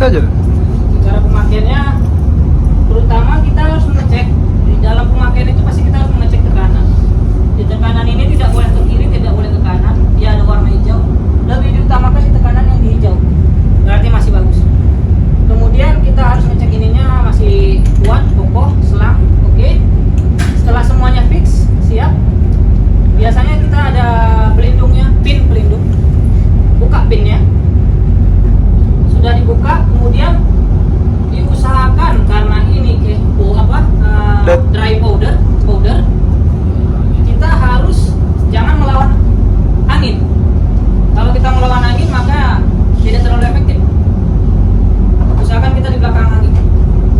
aja. Cara pemakaiannya, terutama kita harus mengecek di dalam pemakaian itu pasti kita harus mengecek tekanan. Di tekanan ini tidak boleh ke kiri, tidak boleh ke kanan. Dia ada warna hijau. Lebih diutamakan di tekanan yang di hijau. Berarti masih bagus. Kemudian kita harus ngecek ininya masih kuat, kokoh, selang, oke. Setelah semuanya fix, siap. Biasanya kita ada pelindungnya, pin pelindung. Buka pinnya. Sudah dibuka, kemudian diusahakan karena ini dry powder, kita harus jangan melawan angin. Kalau kita melawan angin maka tidak terlalu efektif. Usahakan kita di belakang angin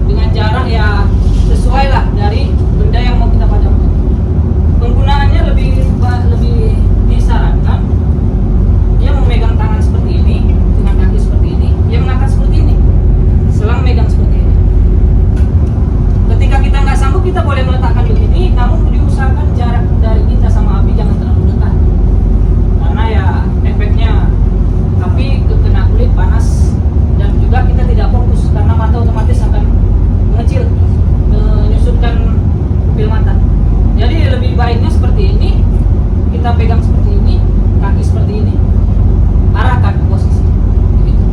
dengan jarak ya sesuai lah dari benda yang mau kita padamkan. Penggunaannya lebih disarankan dia memegang tangan seperti ini dengan kaki seperti ini, dia mengangkat seperti ini, selang megang seperti ini. Ketika kita nggak sanggup kita boleh meletakkan begini, namun diusahakan jarak dari kita sama api jangan terlalu dekat, karena ya efeknya api kena kulit panas dan juga kita tidak fokus karena mata otomatis akan mengecil, menyusutkan pupil mata. Jadi lebih baiknya seperti ini, kita pegang seperti ini, kaki seperti ini, arahkan ke posisi begitu.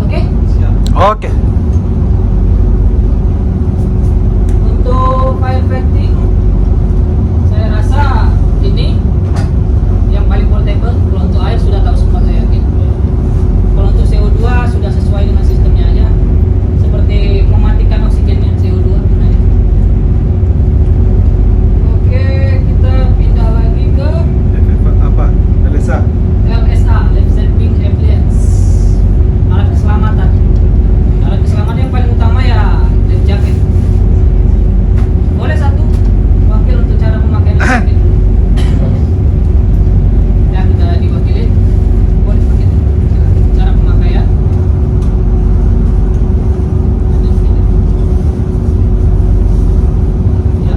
Oke? Siap. Oke. Untuk fire fighting saya rasa ini yang paling portable. Kalau untuk air sudah tahu semua saya yakin. Kalau untuk CO2 sudah sesuai dengan sistemnya aja, seperti mematikan oksigennya CO2 gunanya. Oke, kita pindah lagi ke Apa? LSA. LSA, Life Saving Appliance, alat keselamatan. Alat keselamatan yang paling utama ya life jacket. Boleh satu wakil untuk cara pemakaian life jacket. Ya kita diwakili. Boleh pakai cara pemakaian. Ya.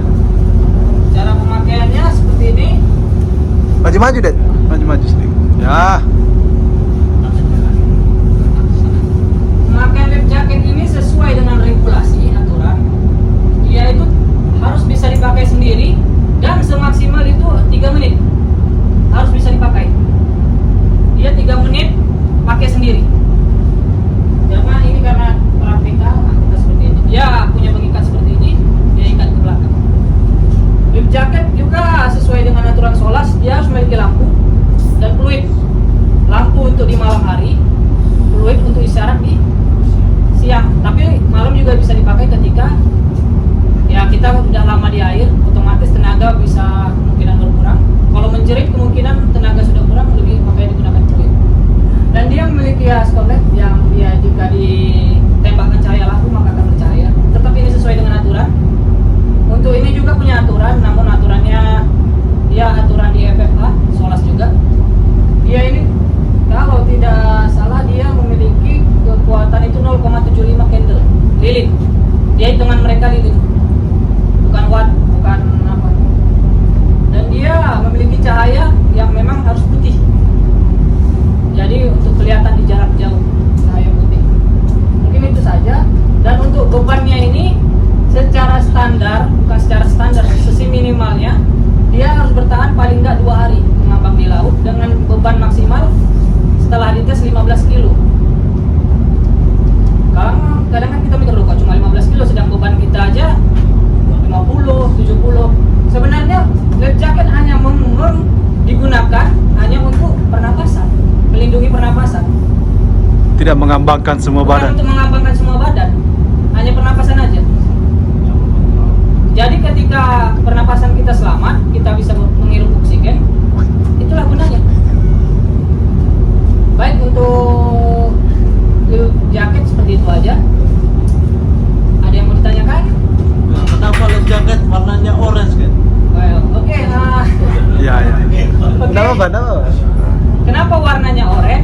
Cara pemakaiannya seperti ini. Maju-maju, Det. Maju-maju sedikit. Ya. Pemakaian life jacket ini sesuai dengan regulasi aturan. Dia itu harus bisa dipakai sendiri dan semaksimal itu 3 menit. Harus bisa dipakai. Dia 3 menit pakai sendiri. Jangan ini karena praktikal kita seperti ini. Dia punya pengikat seperti ini, dia ikat ke belakang. Life jacket juga sesuai dengan aturan SOLAS, dia harus memiliki lampu dan fluid. Lampu untuk di malam hari, fluid untuk isyarat di siang. Tapi malam juga bisa dipakai ketika ya kita udah lama di air, otomatis tenaga bisa kemungkinan berkurang. Kalau menjerit kemungkinan tenaga sudah kurang, lebih makanya digunakan fluid. Dan dia memiliki askolet yang dia jika ditembakkan cahaya lampu maka akan bercahaya. Tetap ini sesuai dengan aturan. Untuk ini juga punya aturan, namun aturannya dia aturan di FFA, SOLAS juga. Dia ini kalau tidak salah dia memiliki kekuatan itu 0,75 candle lilin. Dia hitungan mereka lilin, bukan watt, bukan apa. Dan dia memiliki cahaya yang memang harus putih. Jadi untuk kelihatan di jarak jauh cahaya putih. Mungkin itu saja. Dan untuk bebannya ini secara standar, bukan secara standar, sesi minimalnya dia harus bertahan paling nggak 2 hari mengambang di laut dengan beban maksimal setelah dites 15 kilo. Kadang kan kita mikir loh kok cuma 15 kilo sedang beban kita aja 50, 70. Sebenarnya life jacket hanya digunakan hanya untuk pernapasan, melindungi pernapasan. Tidak mengambangkan semua Bukan badan. untuk mengambangkan semua badan, hanya pernapasan aja. Jadi ketika pernapasan kita selamat, kita bisa menghirup oksigen, itulah gunanya. Baik untuk jaket seperti itu aja. Ada yang mau ditanyakan? Nah, kenapa life jacket warnanya orange kan? Oke. Iya, iya. Oke. Kenapa? Kenapa warnanya oranye?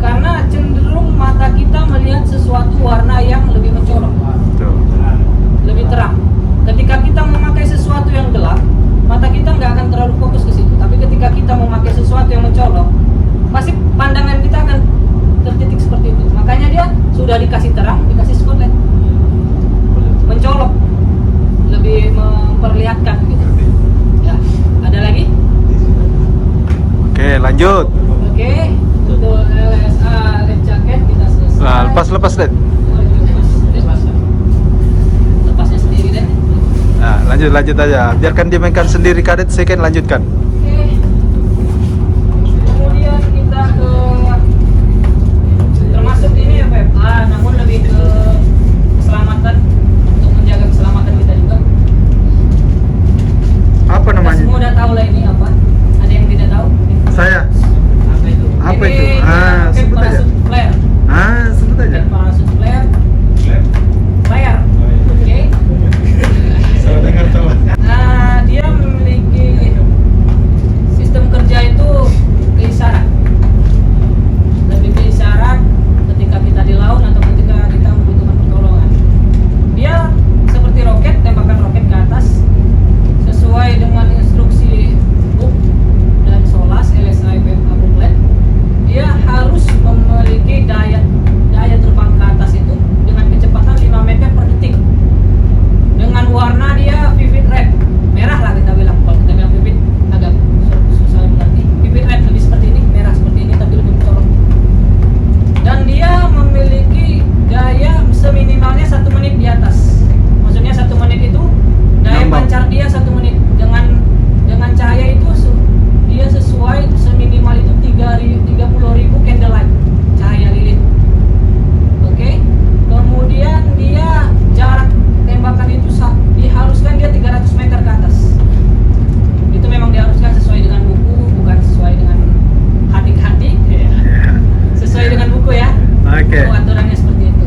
Karena cenderung mata kita melihat sesuatu warna yang lebih mencolok, Tuh. lebih terang. Ketika kita memakai sesuatu yang gelap, mata kita nggak akan terlalu fokus ke situ. Tapi ketika kita memakai sesuatu yang mencolok, pasti pandangan kita akan tertitik seperti itu. Makanya dia sudah dikasih terang, dikasih spotlight, mencolok, lebih memperlihatkan gitu. Ya, ada lagi? Oke, lanjut. Oke, untuk LSA life jacket kita selesai. Nah, lepas deh. Lepasnya sendiri deh. Nah, lanjut aja. Biarkan dia mainkan sendiri kadet, saya kan lanjutkan. Oke. Kemudian kita ke termasuk ini ya Pep. Namun lebih ke keselamatan, untuk menjaga keselamatan kita juga. Apa Kita namanya? semua udah tahu lah ini apa. Ada yang tidak tahu? Saya. Apa itu? Apa Ini itu? pakai Sebut aja. parasut flare. Sebut aja. Pakai parasut flare. Flare. Oke. Saya dengar tahu. Dia memiliki sistem kerja itu ke isyarat. Lebih ke isyarat ketika kita di laut atau ketika kita membutuhkan pertolongan. Dia seperti roket, tembakan roket ke atas sesuai dengan instruksi BUK dan SOLAS LSIPF booklet. Dia harus memiliki daya terbang ke atas itu dengan kecepatan 5 meter per detik. Dengan warna dia vivid red, merah lah kita bilang. Kalau kita bilang vivid agak susah mengerti. Vivid red lebih seperti ini, merah seperti ini tapi lebih mencolok. Dan dia memiliki daya seminimalnya 1 menit di atas. Maksudnya 1 menit itu daya Nambah. pancar dia 1 menit dengan cahaya itu dia sesuai seminimal itu 30.000 candlelight cahaya lilin. Oke. Kemudian dia jarak tembakan itu diharuskan dia 300 meter ke atas. Itu memang diharuskan sesuai dengan buku, bukan sesuai dengan hati-hati. Sesuai dengan buku ya. Oke. Itu aturannya seperti itu.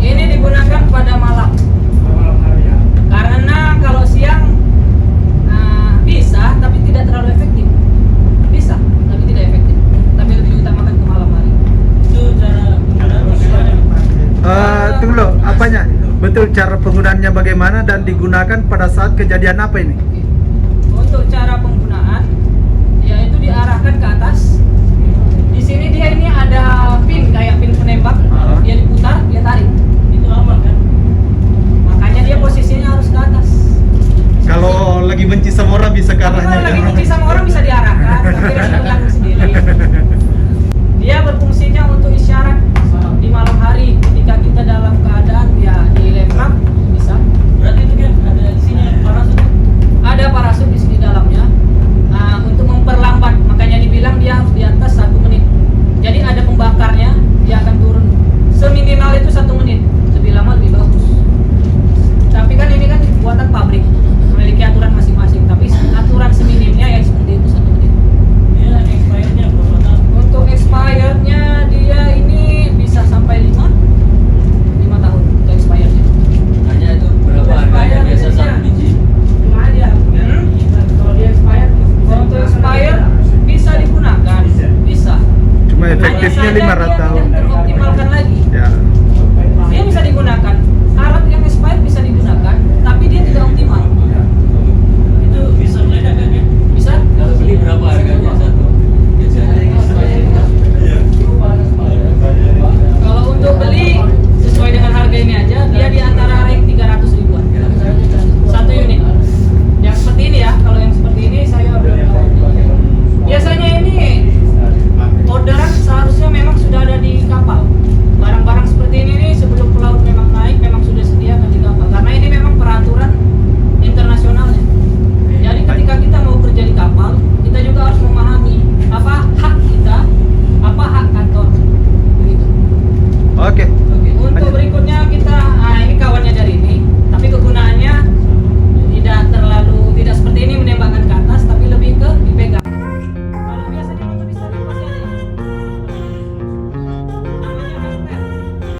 Ini digunakan pada malam. Karena kalau siang bisa, tapi tidak terlalu efektif. Bisa, tapi tidak efektif. Tapi lebih diutamakan ke malam hari. Itu cara penggunaan Tunggu dulu, apanya? Betul cara penggunaannya bagaimana dan digunakan pada saat kejadian apa ini? Oke. Untuk cara penggunaan, yaitu diarahkan ke atas. Di sini dia ini ada pin kayak pin penembak. Dia diputar, dia tarik. itu aman kan? Makanya dia posisinya harus ke atas. Kalau lagi benci sama orang bisa ke Tapi arahnya. kalau lagi benci sama orang bisa diarahkan, tapi resiko tanggung sendiri. Dia berfungsinya untuk isyarat di malam hari ketika kita dalam keadaan ya di lemrap bisa. Berarti itu kan ada isinya parasut. Ada parasut di sini dalamnya untuk memperlambat. Makanya dibilang dia harus di atas 1 menit. Jadi ada pembakarnya, dia akan turun seminimal itu 1 menit. Lebih lama lebih bagus. Tapi kan ini kan buatan pabrik, memiliki aturan masing-masing. Tapi aturan seminimnya ya seperti itu 1 menit. Dia expirednya berapa tahun? Untuk expirednya dia ini bisa sampai 5 tahun untuk expirednya. Hanya itu berapa harganya biasa satu biji? Kalau dia expired, kalau untuk expired bisa digunakan, bisa. Cuma Hanya efektifnya saja 500 dia tahun. tidak teroptimalkan lagi. Ya. Dia bisa digunakan, alat yang expired bisa digunakan, tapi dia tidak optimal. Itu bisa meledak kan ya? Bisa? Kalau beli berapa harga?